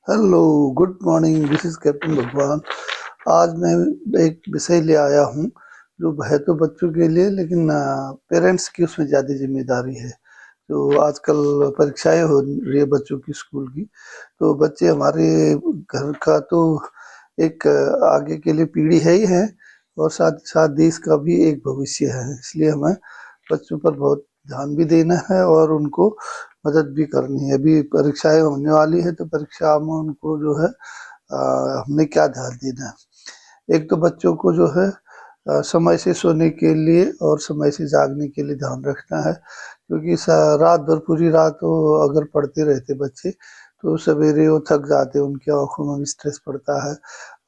Hello, good morning. This is captain भगवान। आज मैं एक विषय ले आया हूँ जो है तो बच्चों के लिए, लेकिन पेरेंट्स की उसमें ज़्यादा जिम्मेदारी है। तो आजकल परीक्षाएं हो रही है बच्चों की स्कूल की, तो बच्चे हमारे घर का तो एक आगे के लिए पीढ़ी है ही है, और साथ साथ देश का भी एक भविष्य है। इसलिए हमें बच्चों पर बहुत ध्यान भी देना है और उनको मदद भी करनी है। अभी परीक्षाएं होने वाली है, तो परीक्षा में उनको जो है हमने क्या ध्यान देना है। एक तो बच्चों को जो है समय से सोने के लिए और समय से जागने के लिए ध्यान रखना है, क्योंकि रात भर पूरी रात वो अगर पढ़ते रहते बच्चे, तो सवेरे वो थक जाते, उनकी आंखों में भी स्ट्रेस पड़ता है,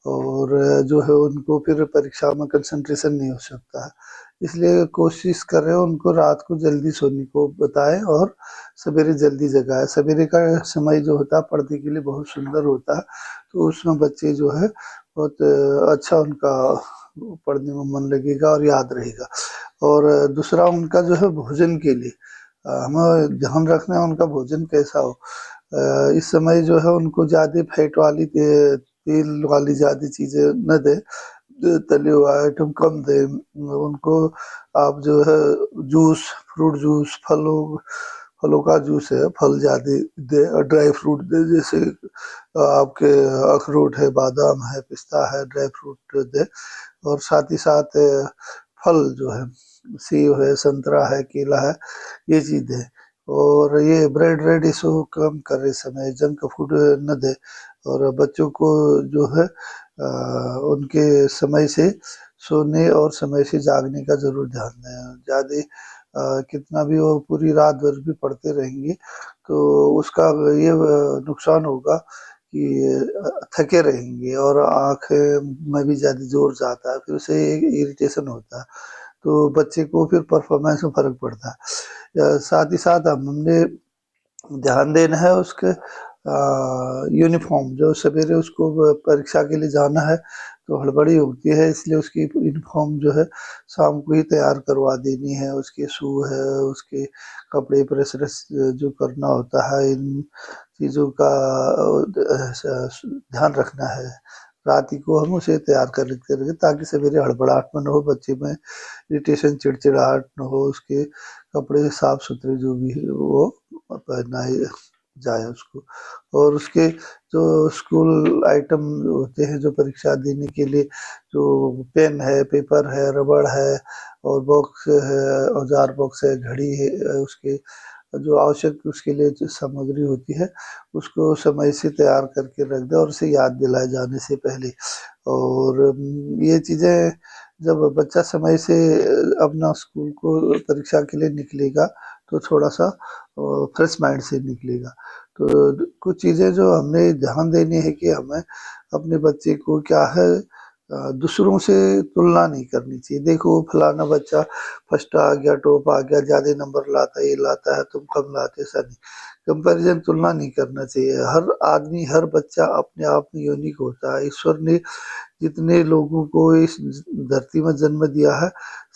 और जो है उनको फिर परीक्षा में कंसंट्रेशन नहीं हो सकता है। इसलिए कोशिश कर रहे हो उनको रात को जल्दी सोने को बताएं और सवेरे जल्दी जगाएं। सवेरे का समय जो होता है पढ़ने के लिए बहुत सुंदर होता है, तो उसमें बच्चे जो है बहुत अच्छा उनका पढ़ने में मन लगेगा और याद रहेगा। और दूसरा उनका जो है भोजन के लिए हमें ध्यान रखना है, उनका भोजन कैसा हो। इस समय जो है उनको ज़्यादा फैट वाली तेल वाली ज़्यादा चीज़ें न दें, तले हुआ आइटम कम दें। उनको आप जो है जूस, फ्रूट जूस, फलों का जूस है, फल ज़्यादा दें, और ड्राई फ्रूट दें, जैसे आपके अखरोट है, बादाम है, पिस्ता है, ड्राई फ्रूट दें। और साथ ही साथ फल जो है, सेब है, संतरा है, केला है, ये चीज़ दें। और ये ब्रेड रेड इसको कम करे, समय जंक फूड न दे। और बच्चों को जो है उनके समय से सोने और समय से जागने का जरूर ध्यान दें। ज़्यादा कितना भी वो पूरी रात भर भी पढ़ते रहेंगे, तो उसका ये नुकसान होगा कि थके रहेंगे और आँख में भी ज़्यादा जोर जाता है, फिर उससे इरिटेशन होता है, तो बच्चे को फिर परफॉर्मेंस में फ़र्क पड़ता है। साथ ही साथ हमने ध्यान देना है उसके यूनिफॉर्म, जो सवेरे उसको परीक्षा के लिए जाना है तो हड़बड़ी होती है, इसलिए उसकी यूनिफॉर्म जो है शाम को ही तैयार करवा देनी है। उसके शू है, उसके कपड़े प्रेस जो करना होता है, इन चीज़ों का ध्यान रखना है। रात ही को हम उसे तैयार कर लेते रहे, ताकि सवेरे हड़बड़ाहट में न हो, बच्चे में इरिटेशन, चिड़चिड़ाहट न हो, उसके कपड़े साफ सुथरे जो भी है वो पहना जाए उसको। और उसके जो स्कूल आइटम होते हैं जो परीक्षा देने के लिए, जो पेन है, पेपर है, रबड़ है, और बॉक्स है, औजार बॉक्स है, घड़ी है, उसके जो आवश्यक उसके लिए जो सामग्री होती है, उसको समय से तैयार करके रख दें और उसे याद दिलाए जाने से पहले। और ये चीज़ें जब बच्चा समय से अपना स्कूल को परीक्षा के लिए निकलेगा, तो थोड़ा सा फ्रेश माइंड से निकलेगा। तो कुछ चीज़ें जो हमें ध्यान देनी है कि हमें अपने बच्चे को क्या है, दूसरों से तुलना नहीं करनी चाहिए। देखो फलाना बच्चा फर्स्ट आ गया, टॉप आ गया, ज़्यादा नंबर लाता है, ये लाता है, तुम कम लाते, ऐसा नहीं। कंपैरिजन, तुलना नहीं करना चाहिए। हर आदमी, हर बच्चा अपने आप में यूनिक होता है। ईश्वर ने जितने लोगों को इस धरती में जन्म दिया है,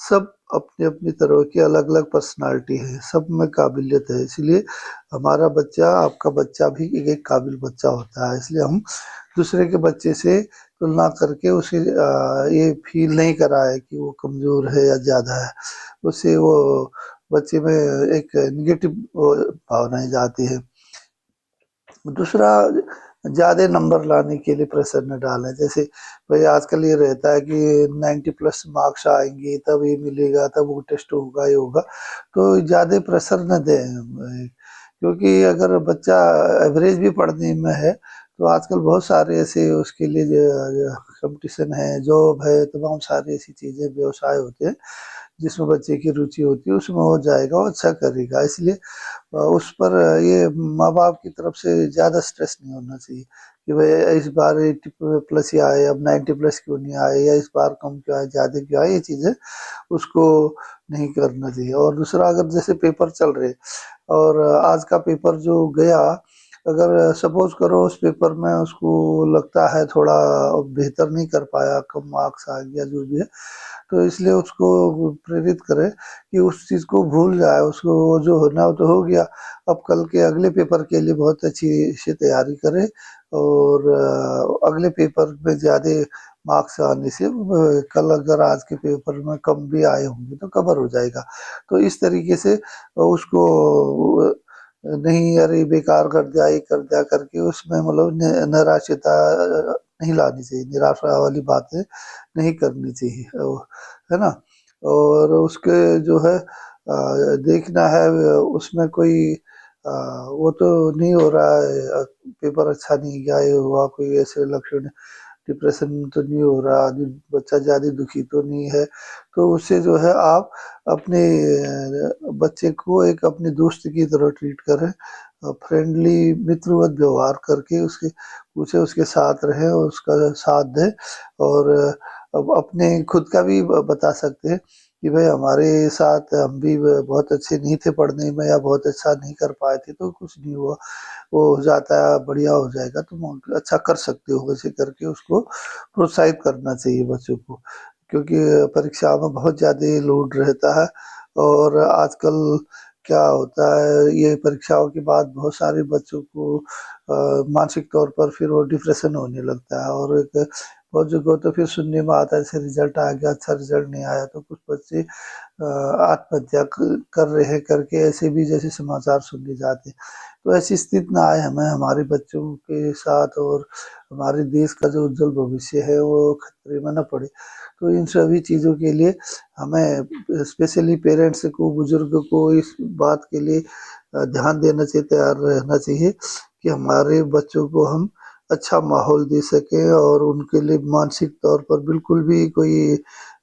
सब अपने अपनी तरह की अलग अलग पर्सनालिटी है, सब में काबिलियत है। इसलिए हमारा बच्चा, आपका बच्चा भी एक काबिल बच्चा होता है। इसलिए हम दूसरे के बच्चे से तुलना करके उसे ये फील नहीं कराए कि वो कमज़ोर है या ज़्यादा है। उससे वो बच्चे में एक नेगेटिव भावनाएं जाती है। दूसरा, ज़्यादा नंबर लाने के लिए प्रेशर न डालें। जैसे भाई आजकल ये रहता है कि 90 प्लस मार्क्स आएंगे तब ये मिलेगा, तब वो टेस्ट होगा, ये होगा, तो ज़्यादा प्रेशर न दें। क्योंकि अगर बच्चा एवरेज भी पढ़ने में है, तो आजकल बहुत सारे ऐसे उसके लिए कंपटीशन है, जॉब है, तमाम सारी ऐसी चीज़ें, व्यवसाय होते हैं जिसमें बच्चे की रुचि होती है, उसमें वो जाएगा, वो अच्छा करेगा। इसलिए उस पर ये माँ-बाप की तरफ से ज़्यादा स्ट्रेस नहीं होना चाहिए कि भाई इस बार 80 प्लस ही आए, अब 90 प्लस क्यों नहीं आए, या इस बार कम क्यों आए, ज़्यादा क्यों आए, ये चीज़ें उसको नहीं करना चाहिए। और दूसरा, अगर जैसे पेपर चल रहे और आज का पेपर जो गया, अगर सपोज करो उस पेपर में उसको लगता है थोड़ा बेहतर नहीं कर पाया, कम मार्क्स आ गया जो भी है, तो इसलिए उसको प्रेरित करे कि उस चीज़ को भूल जाए, उसको वो जो होना वो तो हो गया, अब कल के अगले पेपर के लिए बहुत अच्छी से तैयारी करे और अगले पेपर में ज़्यादा मार्क्स आने से कल अगर आज के पेपर में कम भी आए होंगे तो कवर हो जाएगा। तो इस तरीके से उसको नहीं अरे बेकार कर दिया, ये कर दिया करके उसमें मतलब निराशता नहीं लानी चाहिए, निराशा वाली बातें नहीं करनी चाहिए, है ना। और उसके जो है देखना है उसमें कोई वो तो नहीं हो रहा है, पेपर अच्छा नहीं गया, ये हुआ कोई ऐसे लक्षण, डिप्रेशन तो नहीं हो रहा, बच्चा ज़्यादा दुखी तो नहीं है, तो उससे जो है आप अपने बच्चे को एक अपने दोस्त की तरह ट्रीट करें, फ्रेंडली मित्रवत व्यवहार करके उसके पूछे, उसके साथ रहें और उसका साथ दें। और अब अपने खुद का भी बता सकते हैं कि भाई हमारे साथ हम भी बहुत अच्छे नहीं थे पढ़ने में या बहुत अच्छा नहीं कर पाए थे, तो कुछ नहीं हुआ, वो हो जाता है, बढ़िया हो जाएगा, तुम अच्छा कर सकते हो, वैसे करके उसको प्रोत्साहित करना चाहिए बच्चों को, क्योंकि परीक्षा में बहुत ज़्यादा लोड रहता है। और आजकल क्या होता है, ये परीक्षाओं के बाद बहुत सारे बच्चों को मानसिक तौर पर फिर वो डिप्रेशन होने लगता है, और एक बहुत जगह तो फिर सुनने में आता है, ऐसे रिजल्ट आ गया, अच्छा रिजल्ट नहीं आया, तो कुछ बच्चे आत्महत्या कर रहे हैं करके ऐसे भी जैसे समाचार सुनने जाते हैं। तो ऐसी स्थिति ना आए हमें, हमारे बच्चों के साथ, और हमारे देश का जो उज्जवल भविष्य है वो खतरे में न पड़े। तो इन सभी चीज़ों के लिए हमें स्पेशली पेरेंट्स को, बुजुर्ग को इस बात के लिए ध्यान देना चाहिए, तैयार रहना चाहिए कि हमारे बच्चों को हम अच्छा माहौल दे सकें और उनके लिए मानसिक तौर पर बिल्कुल भी कोई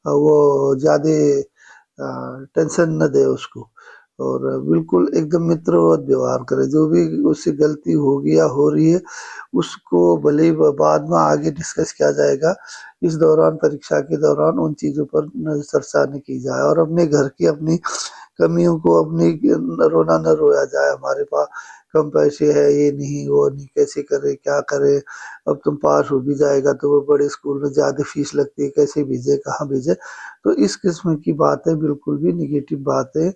वो ज़्यादा टेंशन न दे उसको, और बिल्कुल एकदम मित्रवत व्यवहार करे, जो भी उससे गलती होगी या हो रही है उसको भले ही बाद में आगे डिस्कस किया जाएगा, इस दौरान परीक्षा के दौरान उन चीज़ों पर चर्चा नहीं की जाए, और अपने घर की अपनी कमियों को अपनी रोना न रोया जाए, हमारे पास कम पैसे है, ये नहीं वो नहीं, कैसे करे क्या करे, अब तुम पास हो भी जाएगा तो वो बड़े स्कूल में ज़्यादा फीस लगती है, कैसे भेजे कहाँ भेजे। तो इस किस्म की बातें बिल्कुल भी निगेटिव बातें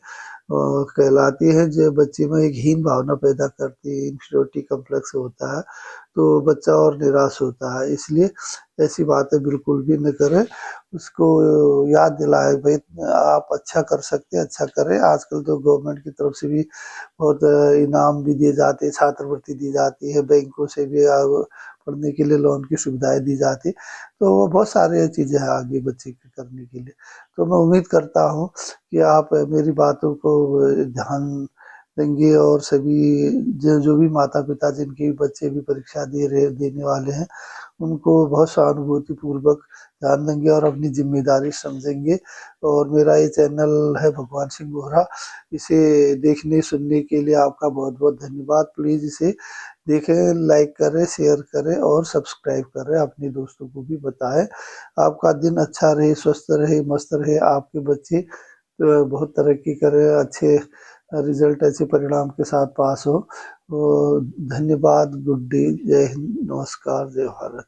कहलाती है, जो बच्चे में एक हीन भावना पैदा करती है, इन्फीरियरिटी कॉम्प्लेक्स होता है, तो बच्चा और निराश होता है। इसलिए ऐसी बातें बिल्कुल भी न करें, उसको याद दिलाए भाई आप अच्छा कर सकते हैं, अच्छा करें। आजकल तो गवर्नमेंट की तरफ से भी बहुत इनाम भी दिए जाते हैं, छात्रवृत्ति दी जाती है, बैंकों से भी पढ़ने के लिए लोन की सुविधाएं दी जाती है, तो वो बहुत सारे चीज़ें हैं आगे बच्चे के करने के लिए। तो मैं उम्मीद करता हूँ कि आप मेरी बातों को ध्यान देंगे, और सभी जो भी माता-पिता जिनके बच्चे भी परीक्षा देने वाले हैं, उनको बहुत सहानुभूतिपूर्वक ध्यान देंगे और अपनी ज़िम्मेदारी समझेंगे। और मेरा ये चैनल है भगवान सिंह बोहरा, इसे देखने सुनने के लिए आपका बहुत-बहुत धन्यवाद। प्लीज़ इसे देखें, लाइक करें, शेयर करें और सब्सक्राइब करें, अपने दोस्तों को भी बताएँ। आपका दिन अच्छा रहे, स्वस्थ रहे, मस्त रहे, आपके बच्चे बहुत तरक्की करें, अच्छे रिजल्ट, अच्छे परिणाम के साथ पास हो। धन्यवाद, गुड डे, जय हिंद, नमस्कार, जय भारत।